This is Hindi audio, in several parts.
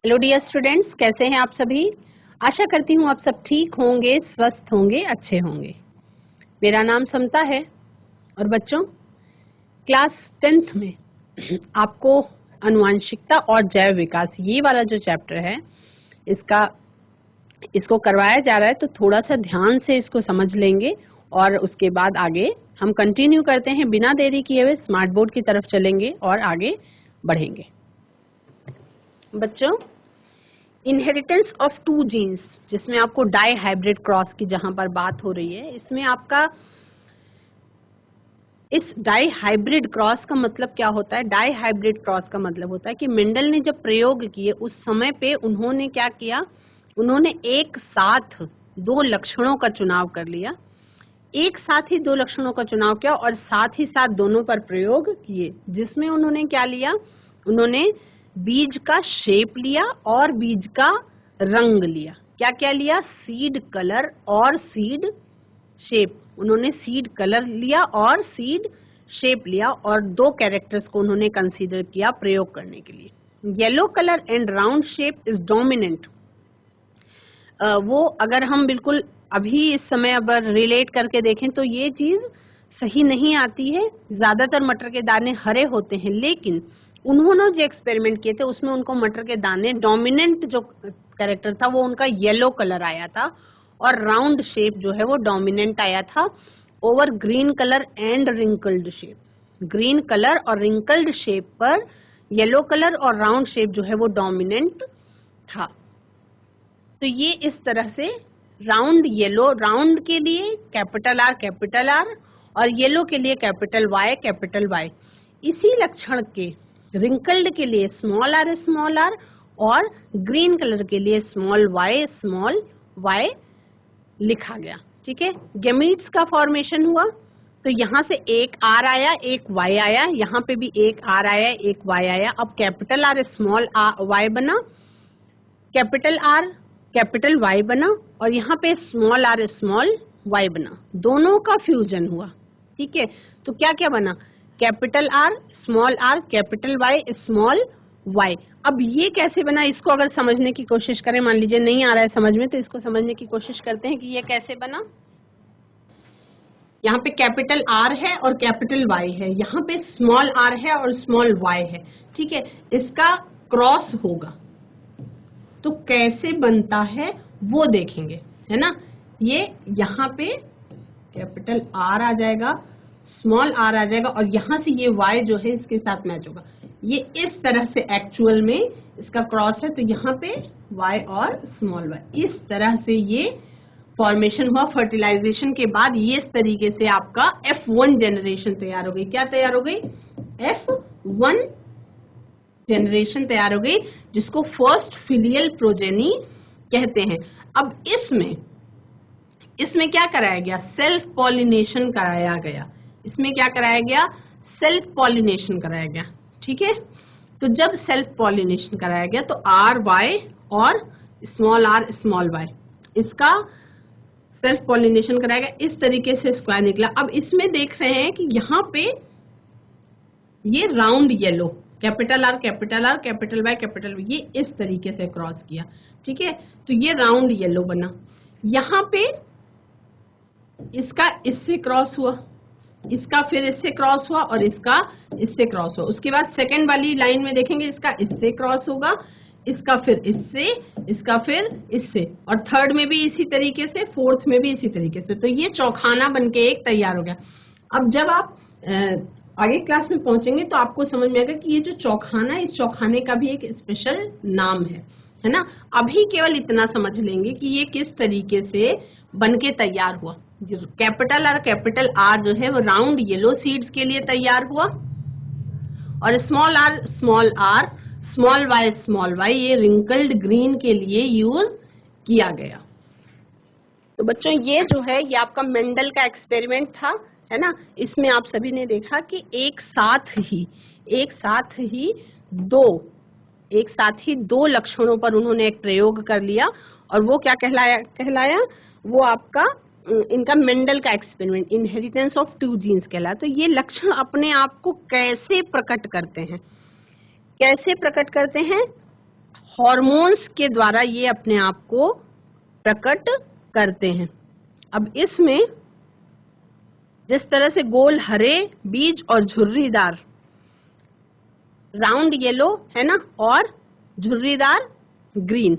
हेलो डियर स्टूडेंट्स, कैसे हैं आप सभी। आशा करती हूँ आप सब ठीक होंगे, स्वस्थ होंगे, अच्छे होंगे। मेरा नाम समता है और बच्चों, क्लास 10th में आपको आनुवंशिकता और जैव विकास ये वाला जो चैप्टर है इसको करवाया जा रहा है, तो थोड़ा सा ध्यान से इसको समझ लेंगे और उसके बाद आगे हम कंटिन्यू करते हैं। बिना देरी किए हुए स्मार्ट बोर्ड की तरफ चलेंगे और आगे बढ़ेंगे। बच्चों, इनहेरिटेंस ऑफ टू जीन्स, जिसमें आपको डाई हाइब्रिड क्रॉस की जहां पर बात हो रही है, इसमें आपका इस डाई हाइब्रिड क्रॉस का मतलब क्या होता है। डाई हाइब्रिड क्रॉस का मतलब होता है कि मेंडल ने जब प्रयोग किए उस समय पे उन्होंने क्या किया, उन्होंने एक साथ दो लक्षणों का चुनाव कर लिया, एक साथ ही दो लक्षणों का चुनाव किया और साथ ही साथ दोनों पर प्रयोग किए, जिसमें उन्होंने क्या लिया, उन्होंने बीज का शेप लिया और बीज का रंग लिया। क्या क्या लिया? सीड कलर और सीड शेप। उन्होंने सीड कलर लिया और सीड शेप लिया और दो कैरेक्टर्स को उन्होंने कंसीडर किया प्रयोग करने के लिए। Yellow colour and round shape is dominant. वो अगर हम बिल्कुल अभी इस समय अगर रिलेट करके देखें तो ये चीज सही नहीं आती है। ज्यादातर मटर के दाने हरे होते हैं, लेकिन उन्होंने जो एक्सपेरिमेंट किए थे उसमें उनको मटर के दाने डोमिनेंट जो कैरेक्टर था वो उनका येलो कलर आया था और राउंड शेप जो है वो डोमिनेंट आया था over green colour and wrinkled shape. Green colour और रिंकल्ड शेप पर येलो कलर और राउंड शेप जो है वो डोमिनेंट था। तो ये इस तरह से राउंड येलो, राउंड के लिए कैपिटल आर और येलो के लिए कैपिटल वाई। इसी लक्षण के रिंकल्ड के लिए स्मॉल आर और ग्रीन कलर के लिए स्मॉल वाई लिखा गया। ठीक है, गैमीट्स का फॉर्मेशन हुआ तो यहाँ से एक आर आया, एक वाई आया, यहाँ पे भी एक आर आया, एक वाई आया। अब कैपिटल आर स्मॉल वाई बना, कैपिटल आर कैपिटल वाई बना और यहाँ पे स्मॉल आर स्मॉल वाई बना। दोनों का फ्यूजन हुआ। ठीक है, तो क्या क्या बना? Capital R capital Y small Y. अब ये कैसे बना, इसको अगर समझने की कोशिश करें, मान लीजिए नहीं आ रहा है समझ में, तो इसको समझने की कोशिश करते हैं कि ये कैसे बना। यहाँ पे कैपिटल आर है और कैपिटल वाई है, यहाँ पे स्मॉल आर है और स्मॉल वाई है। ठीक है, इसका क्रॉस होगा तो कैसे बनता है वो देखेंगे, है ना। ये यहाँ पे कैपिटल आर आ जाएगा, स्मॉल आर आ जाएगा और यहाँ से ये वाई जो है इसके साथ मैच होगा। ये इस तरह से एक्चुअल में इसका क्रॉस है, तो यहाँ पे वाई और स्मॉल वाई, इस तरह से ये फॉर्मेशन हुआ। फर्टिलाइजेशन के बाद ये इस तरीके से आपका F1 जनरेशन तैयार हो गई। क्या तैयार हो गई? F1 जनरेशन तैयार हो गई, जिसको फर्स्ट फिलियल प्रोजेनी कहते हैं। अब इसमें क्या कराया गया? सेल्फ पॉलिनेशन कराया गया। इसमें क्या कराया गया? सेल्फ पॉलिनेशन कराया गया। ठीक है, तो जब सेल्फ पॉलिनेशन कराया गया तो आर वाई और स्मॉल वाई, इसका सेल्फ पॉलिनेशन कराया गया। इस तरीके से स्क्वायर निकला। अब इसमें देख रहे हैं कि यहाँ पे ये round yellow, capital R capital Y, ये इस तरीके से क्रॉस किया। ठीक है, तो ये राउंड येलो बना। यहाँ पे इसका इससे क्रॉस हुआ, इसका फिर इससे क्रॉस हुआ और इसका इससे क्रॉस हुआ। उसके बाद सेकंड वाली लाइन में देखेंगे इसका इससे क्रॉस होगा, इसका फिर इससे, इसका फिर इससे, और थर्ड में भी इसी तरीके से, फोर्थ में भी इसी तरीके से। तो ये चौखाना बनके एक तैयार हो गया। अब जब आप आगे क्लास में पहुंचेंगे तो आपको समझ में आएगा कि ये जो चौखाना है, इस चौखाने का भी एक स्पेशल नाम है ना। अभी केवल इतना समझ लेंगे कि ये किस तरीके से बनके तैयार हुआ। कैपिटल आर जो है वो राउंड येलो सीड्स के लिए तैयार हुआ और स्मॉल वाई ये रिंकल्ड ग्रीन के लिए यूज किया गया। तो बच्चों, ये जो है ये आपका मेंडल का एक्सपेरिमेंट था, है ना। इसमें आप सभी ने देखा कि एक साथ ही दो लक्षणों पर उन्होंने एक प्रयोग कर लिया और वो क्या कहलाया वो आपका इनका मेंडल का experiment, inheritance of two genes कहलाया। तो ये लक्षण अपने आप को कैसे प्रकट करते हैं? हार्मोन्स के द्वारा ये अपने आप को प्रकट करते हैं। अब इसमें जिस तरह से गोल हरे बीज और झुर्रीदार राउंड येलो है ना, और झुर्रीदार ग्रीन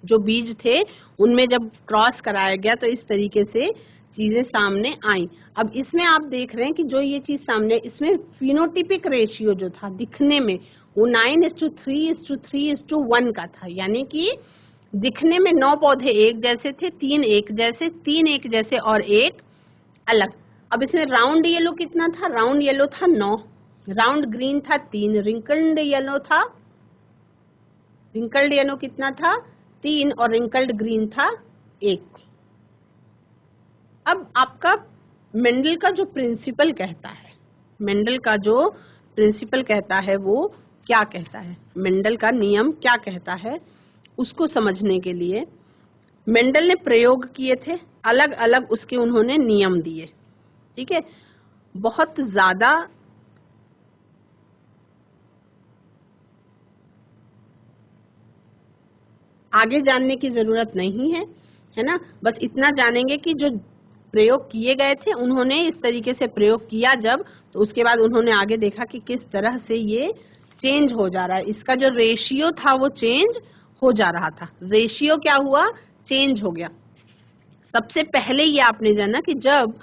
जो बीज थे उनमें जब क्रॉस कराया गया तो इस तरीके से चीजें सामने आई। अब इसमें आप देख रहे हैं कि जो ये चीज सामने, इसमें फिनोटिपिक रेशियो जो था दिखने में वो 9:3:3:1 का था, यानी कि दिखने में 9 पौधे एक जैसे थे, 3 एक जैसे, 3 एक जैसे और एक अलग। अब इसमें राउंड येलो कितना था? राउंड येलो था 9, राउंड ग्रीन था 3, रिंकल्ड येलो कितना था? 3 और रिंकल्ड ग्रीन था 1। अब आपका मेंडल का जो प्रिंसिपल कहता है, मेंडल का जो प्रिंसिपल कहता है वो क्या कहता है, मेंडल का नियम क्या कहता है, उसको समझने के लिए मेंडल ने प्रयोग किए थे, अलग अलग उसके उन्होंने नियम दिए। ठीक है, बहुत ज्यादा आगे जानने की जरूरत नहीं है, है ना, बस इतना जानेंगे कि जो प्रयोग किए गए थे उन्होंने इस तरीके से प्रयोग किया जब, तो उसके बाद उन्होंने आगे देखा कि किस तरह से ये चेंज हो जा रहा है, इसका जो रेशियो था वो चेंज हो जा रहा था। रेशियो क्या हुआ? चेंज हो गया। सबसे पहले ये आपने जाना कि जब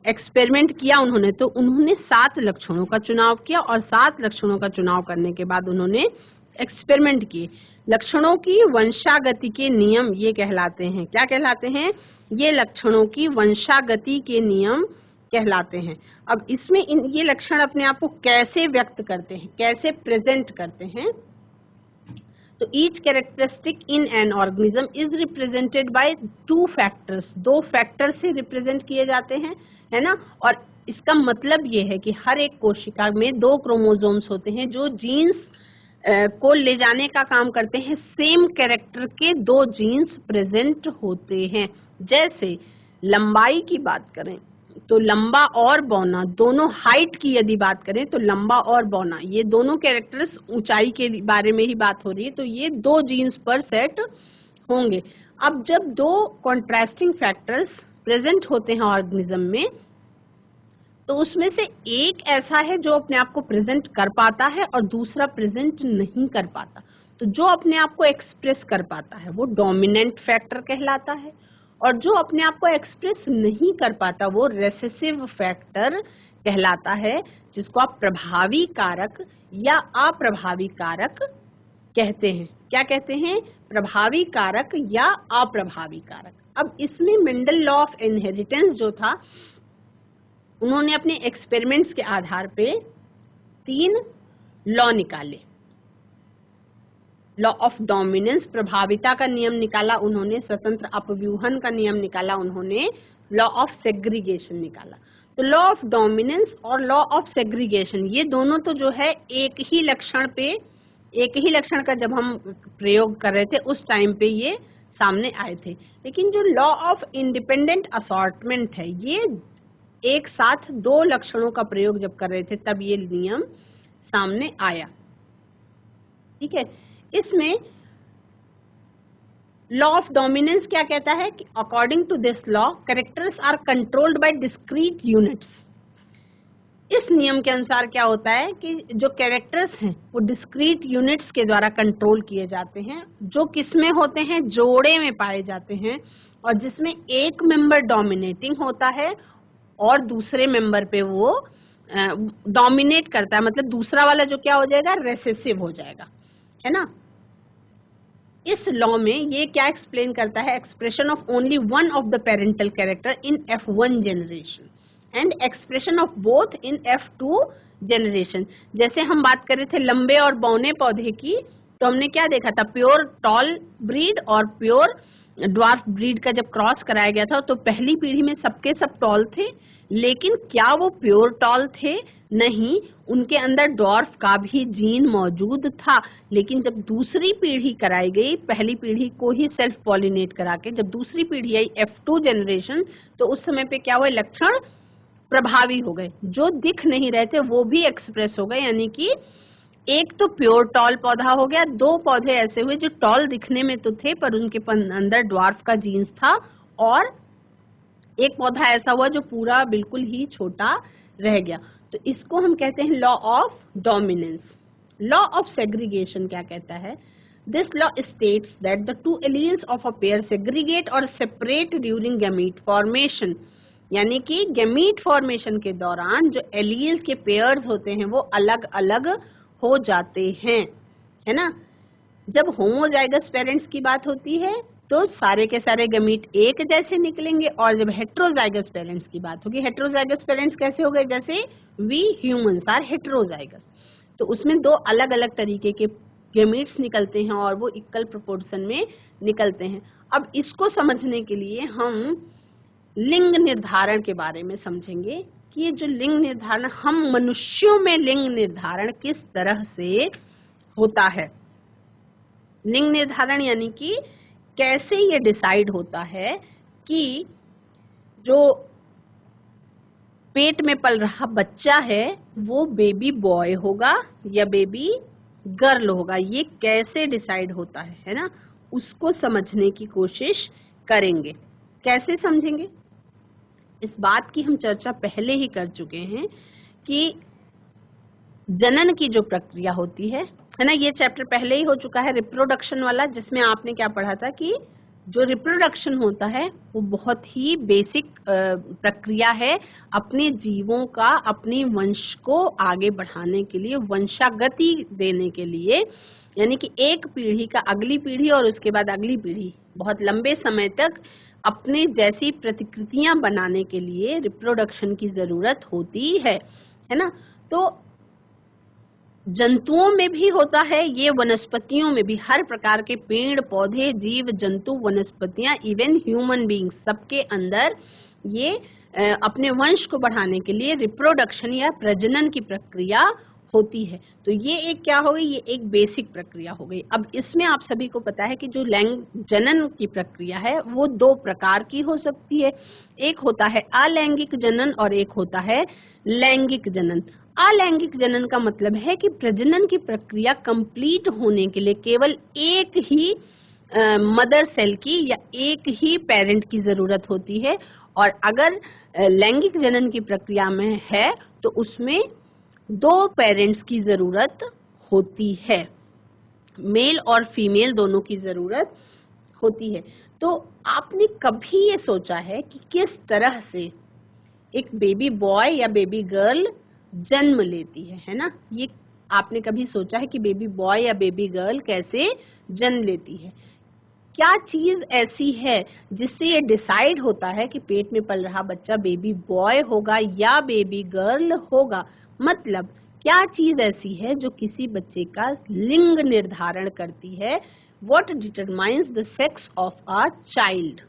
एक्सपेरिमेंट किया उन्होंने, तो उन्होंने 7 लक्षणों का चुनाव किया और 7 लक्षणों का चुनाव करने के बाद उन्होंने एक्सपेरिमेंट किए। लक्षणों की वंशागति के नियम ये कहलाते हैं, क्या कहलाते हैं? ये लक्षणों की वंशागति के नियम कहलाते हैं। अब इसमें ये लक्षण अपने आप को कैसे व्यक्त करते हैं, कैसे प्रेजेंट करते हैं? तो each characteristic in an organism is represented by 2 factors, 2 factor से रिप्रेजेंट किए जाते हैं, है ना। और इसका मतलब ये है कि हर एक कोशिका में 2 क्रोमोसोम्स होते हैं जो जीन्स को ले जाने का काम करते हैं। सेम कैरेक्टर के 2 जीन्स प्रेजेंट होते हैं। जैसे लंबाई की बात करें तो लंबा और बौना, दोनों हाइट की यदि बात करें तो लंबा और बौना, ये दोनों कैरेक्टर्स ऊंचाई के बारे में ही बात हो रही है, तो ये 2 जीन्स पर सेट होंगे। अब जब 2 कॉन्ट्रास्टिंग फैक्टर्स प्रेजेंट होते हैं ऑर्गेनिज्म में, तो उसमें से एक ऐसा है जो अपने आप को प्रेजेंट कर पाता है और दूसरा प्रेजेंट नहीं कर पाता। तो जो अपने आप को एक्सप्रेस कर पाता है वो डोमिनेंट फैक्टर कहलाता है, और जो अपने आप को एक्सप्रेस नहीं कर पाता वो रेसेसिव फैक्टर कहलाता है, जिसको आप प्रभावी कारक या अप्रभावी कारक कहते हैं। क्या कहते हैं? प्रभावी कारक या अप्रभावी कारक। अब इसमें मेंडल लॉ ऑफ इनहेरिटेंस जो था, उन्होंने अपने एक्सपेरिमेंट्स के आधार पे 3 लॉ निकाले। लॉ ऑफ डोमिनेंस, प्रभाविता का नियम निकाला उन्होंने, स्वतंत्र अपव्यूहन का नियम निकाला उन्होंने, लॉ ऑफ सेग्रीगेशन निकाला। तो लॉ ऑफ डोमिनेंस और लॉ ऑफ सेग्रीगेशन ये दोनों तो जो है एक ही लक्षण का जब हम प्रयोग कर रहे थे उस टाइम पे ये सामने आए थे। लेकिन जो लॉ ऑफ इंडिपेंडेंट असॉर्टमेंट है, ये एक साथ 2 लक्षणों का प्रयोग जब कर रहे थे तब ये नियम सामने आया। ठीक है, इसमें लॉ ऑफ डोमिनेंस क्या कहता है कि according to this law characters are controlled by discrete units. इस नियम के अनुसार क्या होता है कि जो कैरेक्टर्स हैं वो डिस्क्रीट यूनिट्स के द्वारा कंट्रोल किए जाते हैं, जो किसमें होते हैं? जोड़े में पाए जाते हैं, और जिसमें एक मेंबर डोमिनेटिंग होता है और दूसरे मेंबर पे वो डोमिनेट करता है, मतलब दूसरा वाला जो क्या हो जाएगा? रेसेसिव हो जाएगा, है ना। इस लॉ में ये क्या एक्सप्लेन करता है? Expression of only one of the parental character in F1 generation and expression of both in F2 generation. जैसे हम बात कर रहे थे लंबे और बौने पौधे की, तो हमने क्या देखा था? प्योर टॉल ब्रीड और प्योर ड्वार्फ ब्रीड का जब क्रॉस कराया गया था तो पहली पीढ़ी में सबके सब टॉल थे, लेकिन क्या वो प्योर टॉल थे? नहीं, उनके अंदर ड्वार्फ का भी जीन मौजूद था। लेकिन जब दूसरी पीढ़ी कराई गई, पहली पीढ़ी को ही सेल्फ पॉलिनेट करा के जब दूसरी पीढ़ी आई F2 जनरेशन, तो उस समय पे क्या हुए? लक्षण प्रभावी हो गए, जो दिख नहीं रहे थे वो भी एक्सप्रेस हो गए, यानी कि एक तो प्योर टॉल पौधा हो गया, दो पौधे ऐसे हुए जो टॉल दिखने में तो थे पर उनके अंदर ड्वार्फ का जीन्स था, और एक पौधा ऐसा हुआ जो पूरा बिल्कुल ही छोटा रह गया। तो इसको हम कहते हैं law of dominance. Law of segregation क्या कहता है? This law states that the two alleles of a pair segregate और सेपरेट ड्यूरिंग गैमीट फॉर्मेशन, यानी कि गैमीट फॉर्मेशन के दौरान जो एलील्स के पेयर्स होते हैं वो अलग अलग हो जाते हैं, है ना। जब होमोजाइगस पेरेंट्स की बात होती है तो सारे के सारे गमीट एक जैसे निकलेंगे, और जब हेट्रोजाइगस पेरेंट्स की बात होगी, हेट्रोजाइगस पेरेंट्स कैसे हो गए? जैसे वी ह्यूमंस आर हेट्रोजाइगस, तो उसमें दो अलग अलग तरीके के गमीट्स निकलते हैं और वो इक्वल प्रोपोर्शन में निकलते हैं। अब इसको समझने के लिए हम लिंग निर्धारण के बारे में समझेंगे कि ये जो लिंग निर्धारण, हम मनुष्यों में लिंग निर्धारण किस तरह से होता है। लिंग निर्धारण यानी कि कैसे ये डिसाइड होता है कि जो पेट में पल रहा बच्चा है वो बेबी बॉय होगा या बेबी गर्ल होगा, ये कैसे डिसाइड होता है ना, उसको समझने की कोशिश करेंगे। कैसे समझेंगे? इस बात की हम चर्चा पहले ही कर चुके हैं कि जनन की जो प्रक्रिया होती है ना, ये चैप्टर पहले ही हो चुका है रिप्रोडक्शन वाला, जिसमें आपने क्या पढ़ा था कि जो रिप्रोडक्शन होता है वो बहुत ही बेसिक प्रक्रिया है अपने जीवों का, अपनी वंश को आगे बढ़ाने के लिए, वंशागति देने के लिए, यानी कि एक पीढ़ी का अगली पीढ़ी और उसके बाद अगली पीढ़ी बहुत लंबे समय तक अपने जैसी प्रतिकृतियां बनाने के लिए रिप्रोडक्शन की जरूरत होती है ना। तो जंतुओं में भी होता है ये, वनस्पतियों में भी, हर प्रकार के पेड़ पौधे, जीव जंतु, वनस्पतियां, इवन ह्यूमन बीइंग्स, सबके अंदर ये अपने वंश को बढ़ाने के लिए रिप्रोडक्शन या प्रजनन की प्रक्रिया होती है। तो ये एक क्या हो गई? ये एक बेसिक प्रक्रिया हो गई। अब इसमें आप सभी को पता है कि जो जनन की प्रक्रिया है वो दो प्रकार की हो सकती है। एक होता है अलैंगिक जनन और एक होता है लैंगिक जनन। अलैंगिक जनन का मतलब है कि प्रजनन की प्रक्रिया कंप्लीट होने के लिए केवल एक ही मदर सेल की या एक ही पेरेंट की जरूरत होती है, और अगर लैंगिक जनन की प्रक्रिया में है तो उसमें दो पेरेंट्स की जरूरत होती है, मेल और फीमेल दोनों की जरूरत होती है। तो आपने कभी ये सोचा है कि किस तरह से एक बेबी बॉय या बेबी गर्ल जन्म लेती है ना? ये आपने कभी सोचा है कि बेबी बॉय या बेबी गर्ल कैसे जन्म लेती है? क्या चीज ऐसी है जिससे ये डिसाइड होता है कि पेट में पल रहा बच्चा बेबी बॉय होगा या बेबी गर्ल होगा? मतलब क्या चीज ऐसी है जो किसी बच्चे का लिंग निर्धारण करती है? What determines the sex of a child?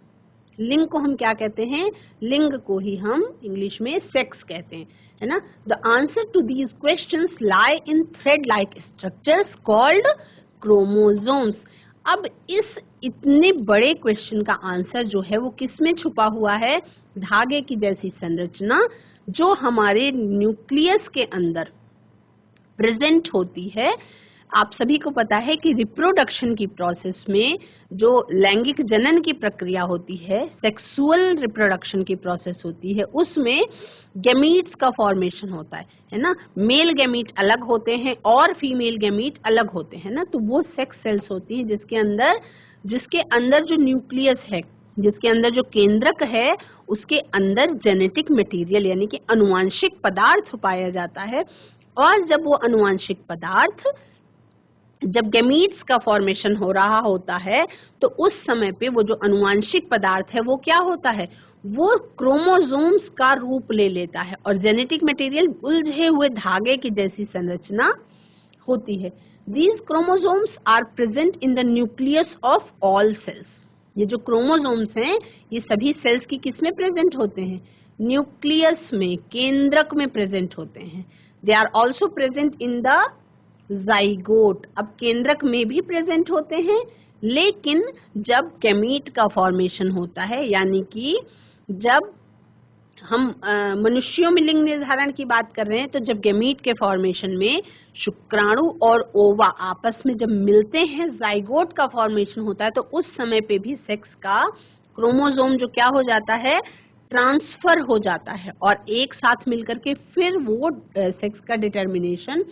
लिंग को हम क्या कहते हैं? लिंग को ही हम इंग्लिश में सेक्स कहते हैं, है ना। The answer to these questions lie in thread like structures called chromosomes. अब इस इतने बड़े क्वेश्चन का आंसर जो है वो किस में छुपा हुआ है? धागे की जैसी संरचना जो हमारे न्यूक्लियस के अंदर प्रेजेंट होती है। आप सभी को पता है कि रिप्रोडक्शन की प्रोसेस में जो लैंगिक जनन की प्रक्रिया होती है, सेक्सुअल रिप्रोडक्शन की प्रोसेस होती है, उसमें गैमीट्स का फॉर्मेशन होता है ना। मेल गैमीट अलग होते हैं और फीमेल गैमीट अलग होते हैं ना। तो वो सेक्स सेल्स होती है जिसके अंदर जो न्यूक्लियस है, जिसके अंदर जो केंद्रक है, उसके अंदर जेनेटिक मटेरियल यानी कि अनुवांशिक पदार्थ पाया जाता है। और जब वो अनुवांशिक पदार्थ, जब गैमीट्स का फॉर्मेशन हो रहा होता है तो उस समय पे वो जो अनुवांशिक पदार्थ है वो क्या होता है? वो क्रोमोसोम्स का रूप ले लेता है और जेनेटिक मटेरियल उलझे हुए धागे की जैसी संरचना होती है। These chromosomes are present in the nucleus of all cells. ये जो क्रोमोसोम्स हैं ये सभी सेल्स की किस में प्रेजेंट होते हैं? न्यूक्लियस में, केंद्रक में प्रेजेंट होते हैं। They are also present in the zygote. अब केंद्रक में भी प्रेजेंट होते हैं, लेकिन जब गैमीट का फॉर्मेशन होता है, यानी कि जब हम मनुष्यों में लिंग निर्धारण की बात कर रहे हैं, तो जब गैमीट के फॉर्मेशन में शुक्राणु और ओवा आपस में जब मिलते हैं, जाइगोट का फॉर्मेशन होता है, तो उस समय पे भी सेक्स का क्रोमोसोम जो क्या हो जाता है, ट्रांसफर हो जाता है और एक साथ मिलकर के फिर वो सेक्स का डिटर्मिनेशन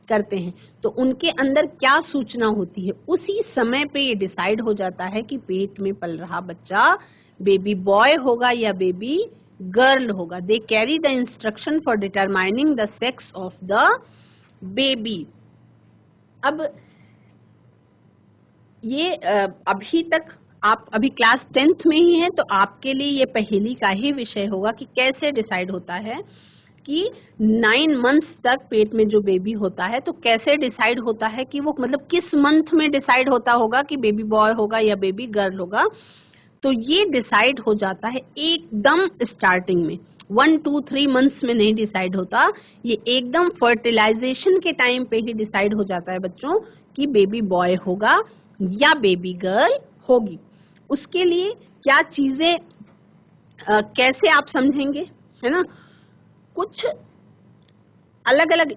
करते हैं। तो उनके अंदर क्या सूचना होती है, उसी समय पे ये डिसाइड हो जाता है कि पेट में पल रहा बच्चा बेबी बॉय होगा या बेबी गर्ल होगा। They carry the instruction for determining the sex of the baby. अब ये अभी तक आप अभी क्लास 10th में ही हैं, तो आपके लिए ये पहेली का ही विषय होगा कि कैसे डिसाइड होता है कि 9 मंथ्स तक पेट में जो बेबी होता है, तो कैसे डिसाइड होता है कि वो मतलब किस मंथ में डिसाइड होता होगा कि बेबी बॉय होगा या बेबी गर्ल होगा। तो ये डिसाइड हो जाता है एकदम स्टार्टिंग में, 1, 2, 3 मंथ्स में नहीं डिसाइड होता, ये एकदम फर्टिलाइजेशन के टाइम पे ही डिसाइड हो जाता है बच्चों कि बेबी बॉय होगा या बेबी गर्ल होगी। उसके लिए क्या चीजें कैसे आप समझेंगे, है ना? कुछ अलग अलग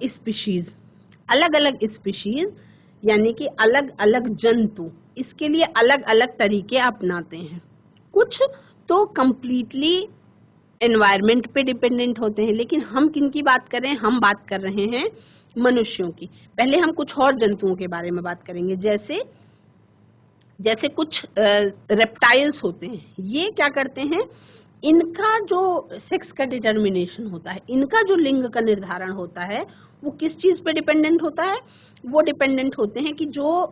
स्पीशीज यानी कि अलग अलग जंतु इसके लिए अलग अलग तरीके अपनाते हैं। कुछ तो कंप्लीटली एनवायरनमेंट पे डिपेंडेंट होते हैं, लेकिन हम किन की बात कर रहे हैं, हम बात कर रहे हैं मनुष्यों की। पहले हम कुछ और जंतुओं के बारे में बात करेंगे, जैसे कुछ रेप्टाइल्स होते हैं। ये क्या करते हैं, इनका जो सेक्स का डिटर्मिनेशन होता है, इनका जो लिंग का निर्धारण होता है, वो किस चीज पे डिपेंडेंट होता है, वो डिपेंडेंट होते हैं कि जो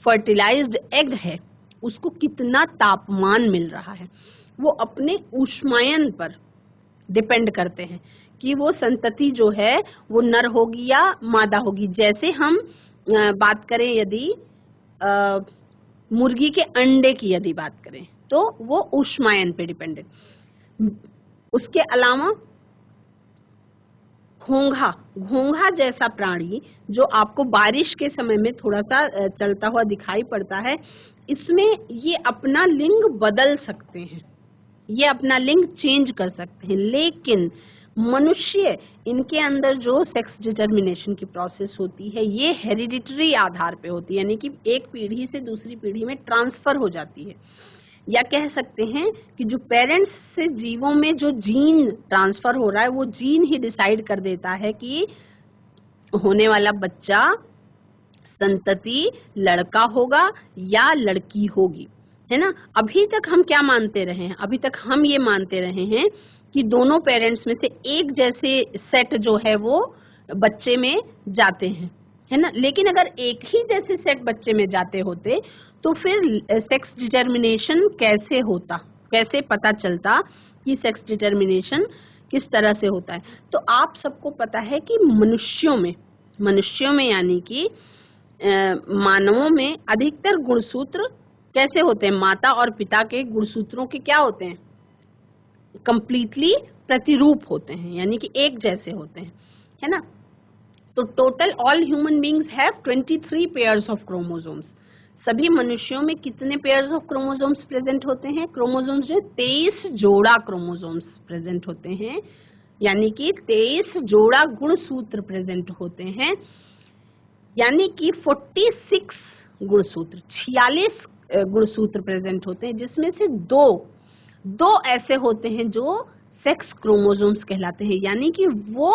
फर्टिलाइज्ड एग है उसको कितना तापमान मिल रहा है। वो अपने ऊष्मायन पर डिपेंड करते हैं कि वो संतति जो है वो नर होगी या मादा होगी। जैसे हम बात करें यदि मुर्गी के अंडे की यदि बात करें, तो वो ऊष्मायन पे डिपेंडेंट। उसके अलावा घोंघा जैसा प्राणी जो आपको बारिश के समय में थोड़ा सा चलता हुआ दिखाई पड़ता है, इसमें ये अपना लिंग बदल सकते हैं, ये अपना लिंग चेंज कर सकते हैं। लेकिन मनुष्य, इनके अंदर जो सेक्स डिटर्मिनेशन की प्रोसेस होती है, ये हेरिडिटरी आधार पे होती है, यानी कि एक पीढ़ी से दूसरी पीढ़ी में ट्रांसफर हो जाती है। या कह सकते हैं कि जो पेरेंट्स से जीवों में जो जीन ट्रांसफर हो रहा है, वो जीन ही डिसाइड कर देता है कि होने वाला बच्चा संतति लड़का होगा या लड़की होगी, है ना? अभी तक हम क्या मानते रहे हैं, अभी तक हम ये मानते रहे हैं कि दोनों पेरेंट्स में से एक जैसे सेट जो है वो बच्चे में जाते हैं, है ना? लेकिन अगर एक ही जैसे सेट बच्चे में जाते होते तो फिर सेक्स डिटर्मिनेशन कैसे होता, कैसे पता चलता कि सेक्स डिटर्मिनेशन किस तरह से होता है? तो आप सबको पता है कि मनुष्यों में यानी कि मानवों में अधिकतर गुणसूत्र कैसे होते हैं, माता और पिता के गुणसूत्रों के क्या होते हैं, कंप्लीटली प्रतिरूप होते हैं, यानी कि एक जैसे होते हैं, है ना? तो total all human beings have 23 pairs of chromosomes. सभी मनुष्यों में कितने पेयर्स ऑफ क्रोमोसोम्स प्रेजेंट होते हैं? क्रोमोसोम्स जो 23 जोड़ा क्रोमोसोम्स प्रेजेंट होते हैं, यानी कि 23 जोड़ा गुणसूत्र प्रेजेंट होते हैं, यानी कि 46 गुणसूत्र, 46 गुणसूत्र प्रेजेंट होते हैं, जिसमें से दो ऐसे होते हैं जो सेक्स क्रोमोसोम्स कहलाते हैं, यानी कि वो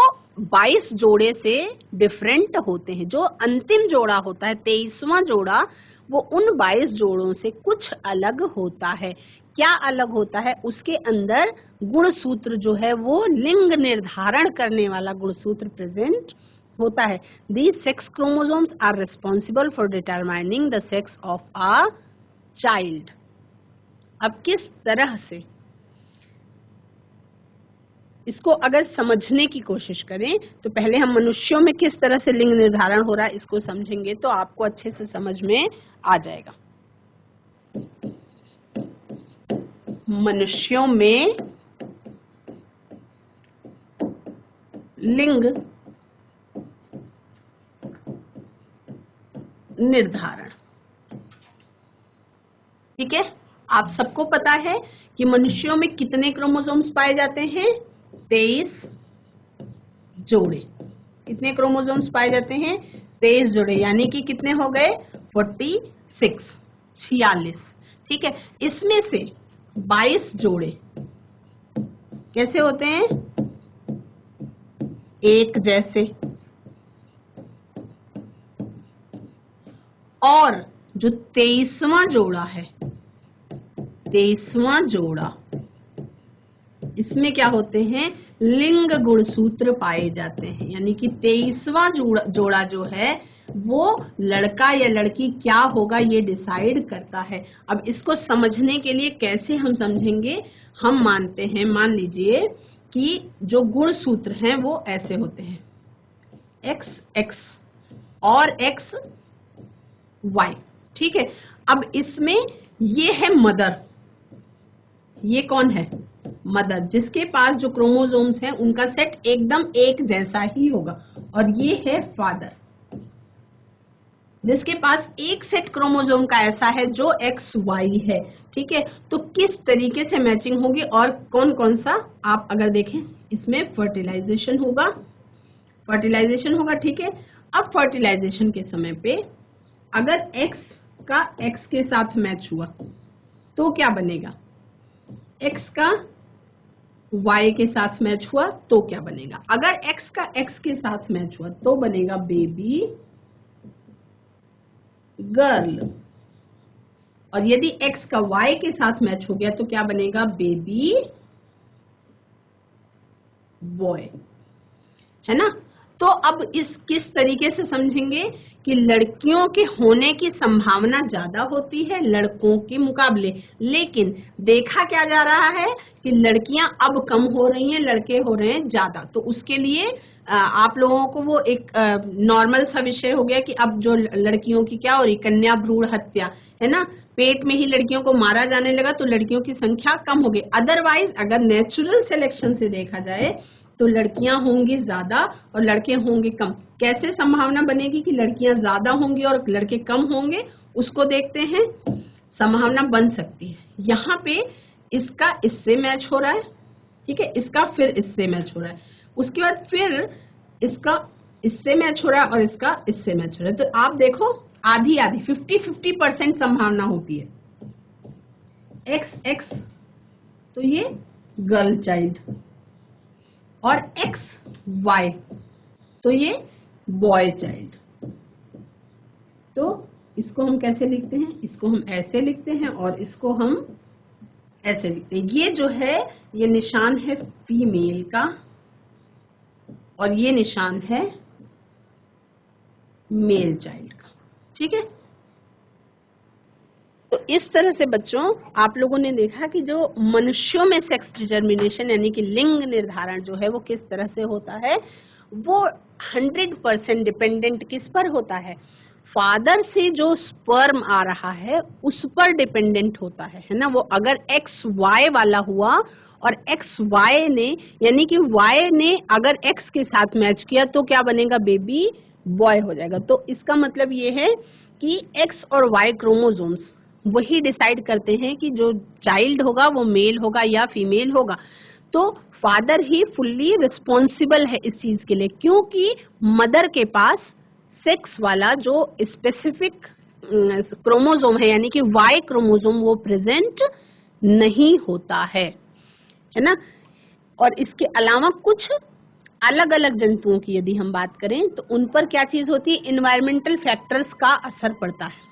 22 जोड़े से डिफरेंट होते हैं। जो अंतिम जोड़ा होता है, 23वां जोड़ा, वो उन 22 जोड़ों से कुछ अलग होता है। क्या अलग होता है? उसके अंदर गुणसूत्र जो है वो लिंग निर्धारण करने वाला गुणसूत्र प्रेजेंट होता है। These sex chromosomes are responsible for determining the sex of a child. अब किस तरह से इसको अगर समझने की कोशिश करें, तो पहले हम मनुष्यों में किस तरह से लिंग निर्धारण हो रहा है इसको समझेंगे, तो आपको अच्छे से समझ में आ जाएगा। मनुष्यों में लिंग निर्धारण, ठीक है? आप सबको पता है कि मनुष्यों में कितने क्रोमोसोम्स पाए जाते हैं? 23 जोड़े। कितने क्रोमोसोम्स पाए जाते हैं? 23 जोड़े, यानी कि कितने हो गए? 46, 46। ठीक है, इसमें से 22 जोड़े कैसे होते हैं? एक जैसे। और जो 23वां जोड़ा है, 23वां जोड़ा, इसमें क्या होते हैं? लिंग गुणसूत्र पाए जाते हैं, यानी कि 23वां जोड़ा जो है वो लड़का या लड़की क्या होगा ये डिसाइड करता है। अब इसको समझने के लिए कैसे हम समझेंगे? हम मानते हैं, मान लीजिए कि जो गुणसूत्र हैं वो ऐसे होते हैं, एक्स एक्स और एक्स वाई। ठीक है, अब इसमें ये है मदर, ये कौन है? मदर, जिसके पास जो क्रोमोसोम्स हैं उनका सेट एकदम एक जैसा ही होगा। और ये है फादर, जिसके पास एक सेट क्रोमोसोम का ऐसा है जो एक्स वाई है। ठीक है, तो किस तरीके से मैचिंग होगी और कौन कौन सा, आप अगर देखें इसमें फर्टिलाइजेशन होगा, फर्टिलाइजेशन होगा। ठीक है, अब फर्टिलाइजेशन के समय पे अगर एक्स का एक्स के साथ मैच हुआ तो क्या बनेगा? एक्स का वाई के साथ मैच हुआ तो क्या बनेगा? अगर एक्स का एक्स के साथ मैच हुआ तो बनेगा बेबी गर्ल, और यदि एक्स का वाई के साथ मैच हो गया तो क्या बनेगा? बेबी बॉय, है ना? तो अब इस किस तरीके से समझेंगे कि लड़कियों के होने की संभावना ज्यादा होती है लड़कों के मुकाबले, लेकिन देखा क्या जा रहा है कि लड़कियां अब कम हो रही हैं, लड़के हो रहे हैं ज्यादा। तो उसके लिए आप लोगों को वो एक नॉर्मल सा विषय हो गया कि अब जो लड़कियों की क्या हो रही, कन्या भ्रूण हत्या, है ना? पेट में ही लड़कियों को मारा जाने लगा तो लड़कियों की संख्या कम हो गई। अदरवाइज अगर नेचुरल सिलेक्शन से देखा जाए तो लड़कियां होंगी ज्यादा और लड़के होंगे कम। कैसे संभावना बनेगी कि लड़कियां ज्यादा होंगी और लड़के कम होंगे? उसको देखते हैं। संभावना बन सकती है, यहाँ पे इसका इससे मैच हो रहा है, ठीक है, इसका फिर इससे मैच हो रहा है, उसके बाद फिर इसका इससे मैच हो रहा है और इसका इससे मैच हो रहा है। तो आप देखो आधी आधी 50-50% संभावना होती है। एक्स एक्स तो ये गर्ल चाइल्ड, और एक्स वाई तो ये बॉय चाइल्ड। तो इसको हम कैसे लिखते हैं? इसको हम ऐसे लिखते हैं और इसको हम ऐसे लिखते हैं। ये जो है ये निशान है फीमेल का और ये निशान है मेल चाइल्ड का। ठीक है, तो इस तरह से बच्चों आप लोगों ने देखा कि जो मनुष्यों में सेक्स डिटर्मिनेशन यानी कि लिंग निर्धारण जो है वो किस तरह से होता है, वो 100% डिपेंडेंट किस पर होता है? फादर से जो स्पर्म आ रहा है उस पर डिपेंडेंट होता है ना? वो अगर एक्स वाई वाला हुआ और एक्स वाई ने यानी कि वाई ने अगर एक्स के साथ मैच किया तो क्या बनेगा? बेबी बॉय हो जाएगा। तो इसका मतलब ये है कि एक्स और वाई क्रोमोसोम्स वही डिसाइड करते हैं कि जो चाइल्ड होगा वो मेल होगा या फीमेल होगा। तो फादर ही फुल्ली रिस्पॉन्सिबल है इस चीज के लिए, क्योंकि मदर के पास सेक्स वाला जो स्पेसिफिक क्रोमोसोम है यानी कि वाई क्रोमोसोम वो प्रेजेंट नहीं होता है ना? और इसके अलावा कुछ अलग अलग जंतुओं की यदि हम बात करें तो उन पर क्या चीज होती है? इन्वायरमेंटल फैक्टर्स का असर पड़ता है,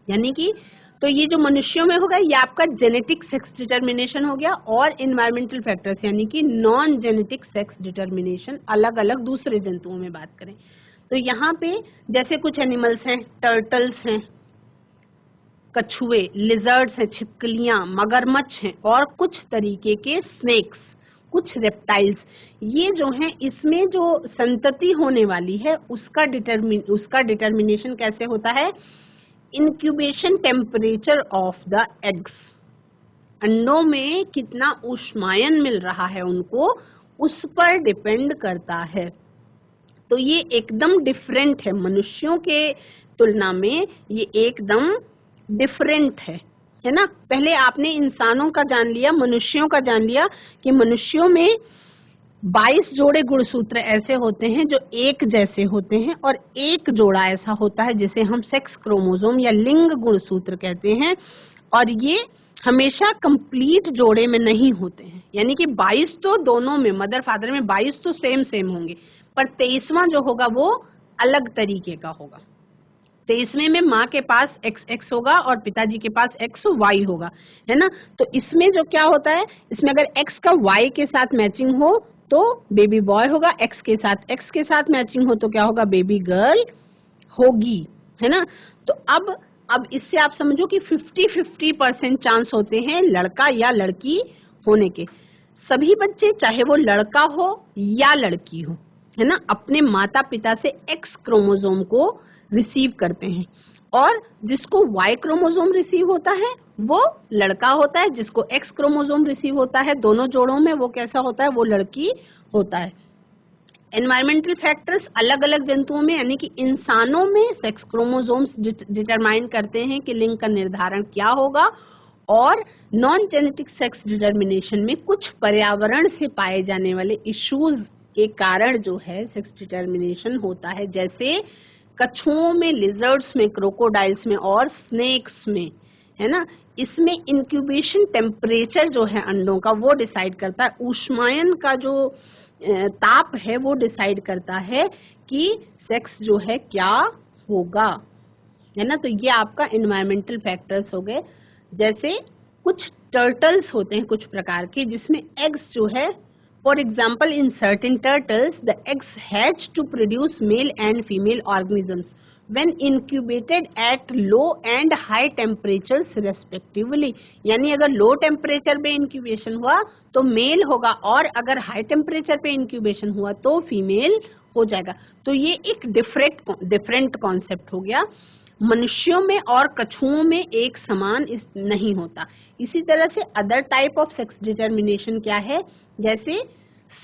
यानी कि तो ये जो मनुष्यों में होगा ये आपका जेनेटिक सेक्स डिटर्मिनेशन हो गया, और इन्वायरमेंटल फैक्टर्स यानी कि नॉन जेनेटिक सेक्स डिटर्मिनेशन अलग अलग दूसरे जंतुओं में बात करें तो यहाँ पे जैसे कुछ एनिमल्स हैं, टर्टल्स हैं, कछुए, लिजर्ड्स हैं, छिपकलियां, मगरमच्छ हैं और कुछ तरीके के स्नेक्स, कुछ रेप्टाइल्स, ये जो हैं इसमें जो संतति होने वाली है उसका डिटर्मिनेशन कैसे होता है? Incubation temperature of the eggs, अंडों में कितना ऊष्मायन मिल रहा है उनको उस पर डिपेंड करता है। तो ये एकदम डिफरेंट है, मनुष्यों के तुलना में ये एकदम डिफरेंट है। है ना। पहले आपने इंसानों का जान लिया, मनुष्यों का जान लिया कि मनुष्यों में 22 जोड़े गुणसूत्र ऐसे होते हैं जो एक जैसे होते हैं, और एक जोड़ा ऐसा होता है जिसे हम सेक्स क्रोमोसोम या लिंग गुणसूत्र कहते हैं, और ये हमेशा कंप्लीट जोड़े में नहीं होते हैं। यानी कि 22 तो दोनों में, मदर फादर में 22 तो सेम होंगे, पर 23वां जो होगा वो अलग तरीके का होगा। 23वें में माँ के पास XX होगा और पिताजी के पास XY होगा, है ना। तो इसमें जो क्या होता है, इसमें अगर X का Y के साथ मैचिंग हो तो बेबी बॉय होगा, X के साथ मैचिंग हो तो क्या होगा, बेबी गर्ल होगी, है ना। तो अब इससे आप समझो कि 50-50% चांस होते हैं लड़का या लड़की होने के। सभी बच्चे, चाहे वो लड़का हो या लड़की हो, है ना, अपने माता पिता से X क्रोमोसोम को रिसीव करते हैं, और जिसको Y क्रोमोसोम रिसीव होता है वो लड़का होता है, जिसको X क्रोमोसोम रिसीव होता है दोनों जोड़ों में वो कैसा होता है, वो लड़की होता है। एनवायरमेंटल फैक्टर्स अलग अलग जंतुओं में यानी कि इंसानों में सेक्स क्रोमोसोम्स डिटरमाइन करते हैं कि लिंग का निर्धारण क्या होगा, और नॉन जेनेटिक सेक्स डिटर्मिनेशन में कुछ पर्यावरण से पाए जाने वाले इश्यूज के कारण जो है सेक्स डिटर्मिनेशन होता है, जैसे कछुओं में, लिजर्ड्स में, क्रोकोडाइल्स में और स्नेक्स में, है ना। इसमें इंक्यूबेशन टेम्परेचर जो है अंडों का वो डिसाइड करता है, ऊष्मायन का जो ताप है वो डिसाइड करता है कि सेक्स जो है क्या होगा, है ना। तो ये आपका एनवायरमेंटल फैक्टर्स हो गए। जैसे कुछ टर्टल्स होते हैं कुछ प्रकार के जिसमें एग्स जो है, for example in certain turtles the eggs hatch to produce male and female organisms when incubated at low and high temperatures respectively। यानी अगर लो टेम्परेचर पे इंक्यूबेशन हुआ तो मेल होगा, और अगर हाई टेम्परेचर पे इंक्यूबेशन हुआ तो फीमेल हो जाएगा। तो ये एक डिफरेंट कॉन्सेप्ट हो गया। मनुष्यों में और कछुओं में एक समान नहीं होता। इसी तरह से other type of sex determination क्या है, जैसे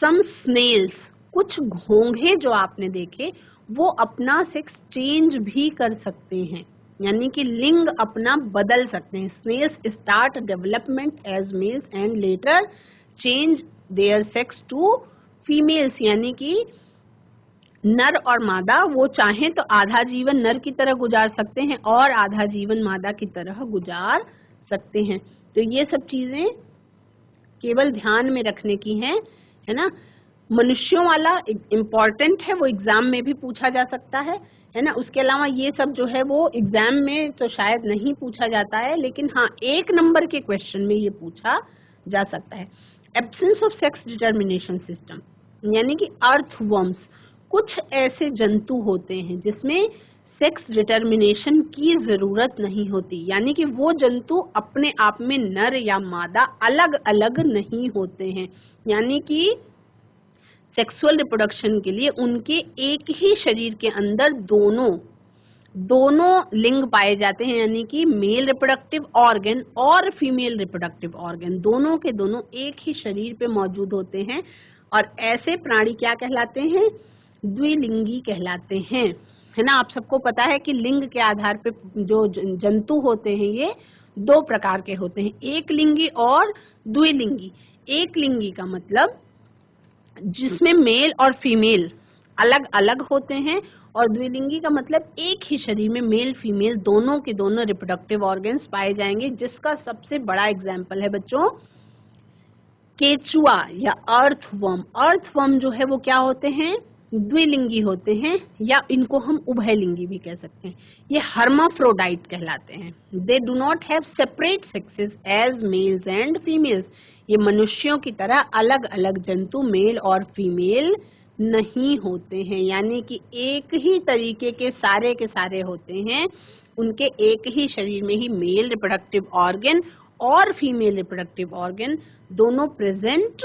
सम स्नेल्स, कुछ घोंघे जो आपने देखे वो अपना सेक्स चेंज भी कर सकते हैं, यानी कि लिंग अपना बदल सकते हैं। Snails start development as males and later change their sex to females, यानी कि नर और मादा वो चाहें तो आधा जीवन नर की तरह गुजार सकते हैं और आधा जीवन मादा की तरह गुजार सकते हैं। तो ये सब चीजें केवल ध्यान में रखने की हैं, है ना। मनुष्यों वाला इम्पोर्टेंट है, वो एग्जाम में भी पूछा जा सकता है ना। उसके अलावा ये सब जो है वो एग्जाम में तो शायद नहीं पूछा जाता है, लेकिन हाँ 1 नंबर के क्वेश्चन में ये पूछा जा सकता है। Absence of sex determination system, यानी कि अर्थवर्म्स, कुछ ऐसे जंतु होते हैं जिसमें सेक्स डिटर्मिनेशन की जरूरत नहीं होती, यानी कि वो जंतु अपने आप में नर या मादा अलग अलग नहीं होते हैं, यानी कि सेक्सुअल रिप्रोडक्शन के लिए उनके एक ही शरीर के अंदर दोनों लिंग पाए जाते हैं, यानी कि मेल रिप्रोडक्टिव ऑर्गन और फीमेल रिप्रोडक्टिव ऑर्गन दोनों के दोनों एक ही शरीर पे मौजूद होते हैं। और ऐसे प्राणी क्या कहलाते हैं, द्विलिंगी कहलाते हैं, है ना। आप सबको पता है कि लिंग के आधार पे जो जंतु होते हैं ये 2 प्रकार के होते हैं, एक लिंगी और द्विलिंगी। एक लिंगी का मतलब जिसमें मेल और फीमेल अलग अलग होते हैं, और द्विलिंगी का मतलब एक ही शरीर में मेल फीमेल दोनों के दोनों रिप्रोडक्टिव ऑर्गन्स पाए जाएंगे, जिसका सबसे बड़ा एग्जाम्पल है बच्चों केचुआ या अर्थवर्म। अर्थवर्म जो है वो क्या होते हैं, द्विलिंगी होते हैं, या इनको हम उभयलिंगी भी कह सकते हैं। ये हर्माफ्रोडाइट कहलाते हैं। They do not have separate sexes as males and females. ये मनुष्यों की तरह अलग अलग जंतु मेल और फीमेल नहीं होते हैं, यानी कि एक ही तरीके के सारे होते हैं। उनके एक ही शरीर में ही मेल रिप्रोडक्टिव ऑर्गन और फीमेल रिप्रोडक्टिव ऑर्गन दोनों प्रेजेंट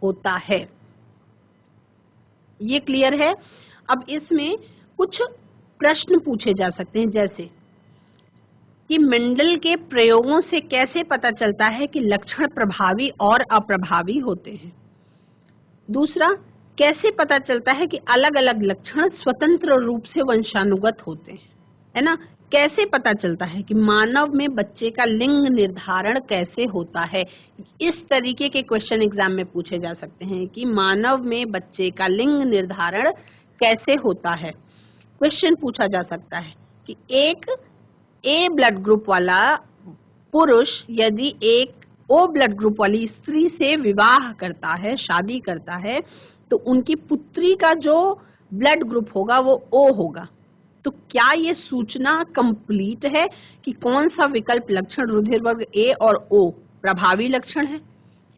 होता है। ये क्लियर है। अब इसमें कुछ प्रश्न पूछे जा सकते हैं, जैसे कि मेंडल के प्रयोगों से कैसे पता चलता है कि लक्षण प्रभावी और अप्रभावी होते हैं। दूसरा, कैसे पता चलता है कि अलग अलग लक्षण स्वतंत्र रूप से वंशानुगत होते हैं। है ना। कैसे पता चलता है कि मानव में बच्चे का लिंग निर्धारण कैसे होता है, इस तरीके के क्वेश्चन एग्जाम में पूछे जा सकते हैं कि मानव में बच्चे का लिंग निर्धारण कैसे होता है। क्वेश्चन पूछा जा सकता है कि एक ए ब्लड ग्रुप वाला पुरुष यदि एक ओ ब्लड ग्रुप वाली स्त्री से विवाह करता है, शादी करता है, तो उनकी पुत्री का जो ब्लड ग्रुप होगा वो ओ होगा। तो क्या ये सूचना कंप्लीट है कि कौन सा विकल्प लक्षण रुधिर वर्ग ए और ओ प्रभावी लक्षण है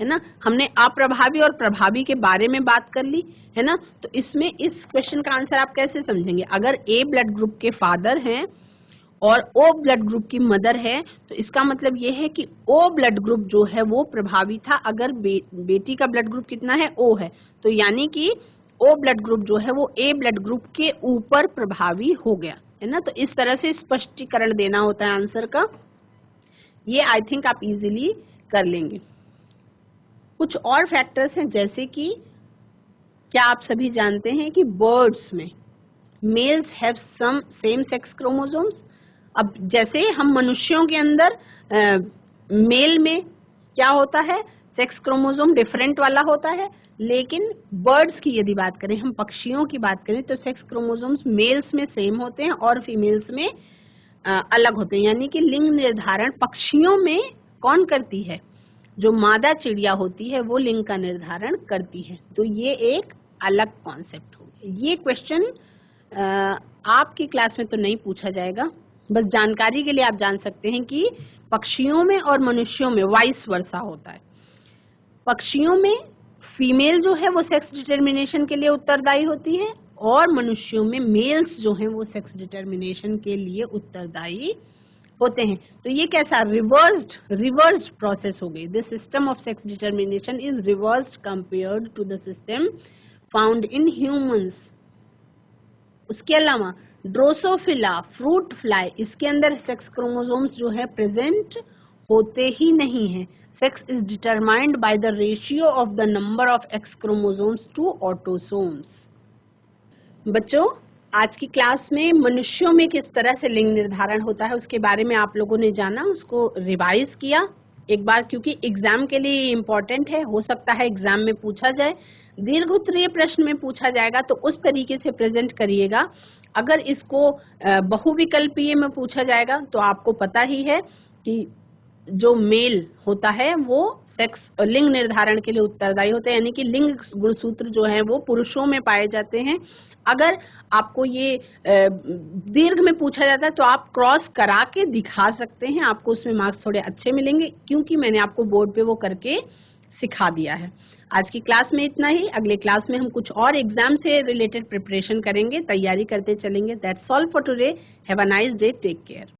ना। हमने अप्रभावी और प्रभावी के बारे में बात कर ली, है ना। तो इसमें इस क्वेश्चन का आंसर आप कैसे समझेंगे? अगर ए ब्लड ग्रुप के फादर हैं और ओ ब्लड ग्रुप की मदर है, तो इसका मतलब ये है कि ओ ब्लड ग्रुप जो है वो प्रभावी था। अगर बेटी का ब्लड ग्रुप कितना है? ओ है, तो यानी कि ओ ब्लड ग्रुप जो है वो ए ब्लड ग्रुप के ऊपर प्रभावी हो गया, है ना। तो इस तरह से स्पष्टीकरण देना होता है आंसर का। ये आई थिंक आप इजीली कर लेंगे। कुछ और फैक्टर्स हैं, जैसे कि क्या आप सभी जानते हैं कि बर्ड्स में males have some same sex chromosomes. अब जैसे हम मनुष्यों के अंदर मेल में क्या होता है, सेक्स क्रोमोसोम डिफरेंट वाला होता है, लेकिन बर्ड्स की यदि बात करें, हम पक्षियों की बात करें, तो सेक्स क्रोमोसोम्स मेल्स में सेम होते हैं और फीमेल्स में अलग होते हैं। यानी कि लिंग निर्धारण पक्षियों में कौन करती है? जो मादा चिड़िया होती है वो लिंग का निर्धारण करती है। तो ये एक अलग कॉन्सेप्ट हो गया। ये क्वेश्चन आपकी क्लास में तो नहीं पूछा जाएगा, बस जानकारी के लिए आप जान सकते हैं कि पक्षियों में और मनुष्यों में वाइस वर्सा होता है। पक्षियों में फीमेल जो है वो सेक्स डिटर्मिनेशन के लिए उत्तरदायी होती है और मनुष्यों में मेल्स जो हैं वो सेक्स डिटर्मिनेशन के लिए उत्तरदायी होते हैं। तो ये कैसा रिवर्स्ड प्रोसेस हो गई। The system of sex determination is reversed compared to the system found in humans. उसके अलावा ड्रोसोफिला, फ्रूट फ्लाई, इसके अंदर सेक्स क्रोमोसोम्स जो है प्रेजेंट होते ही नहीं है। Sex is determined by the ratio of the number of X chromosomes to autosomes. बच्चों, आज की क्लास में मनुष्यों में किस तरह से लिंग निर्धारण होता है उसके बारे में आप लोगों ने जाना, उसको रिवाइज किया एक बार, क्योंकि एग्जाम के लिए इम्पोर्टेंट है। हो सकता है एग्जाम में पूछा जाए, दीर्घ उत्तरीय प्रश्न में पूछा जाएगा तो उस तरीके से प्रेजेंट करिएगा। अगर इसको बहुविकल्पीय में पूछा जाएगा तो आपको पता ही है कि जो मेल होता है वो सेक्स लिंग निर्धारण के लिए उत्तरदायी होते हैं, यानी कि लिंग गुणसूत्र जो है वो पुरुषों में पाए जाते हैं। अगर आपको ये दीर्घ में पूछा जाता है तो आप क्रॉस करा के दिखा सकते हैं, आपको उसमें मार्क्स थोड़े अच्छे मिलेंगे, क्योंकि मैंने आपको बोर्ड पे वो करके सिखा दिया है। आज की क्लास में इतना ही। अगले क्लास में हम कुछ और एग्जाम से रिलेटेड प्रिपरेशन करेंगे, तैयारी करते चलेंगे। That's all for today. Have a nice day, take care.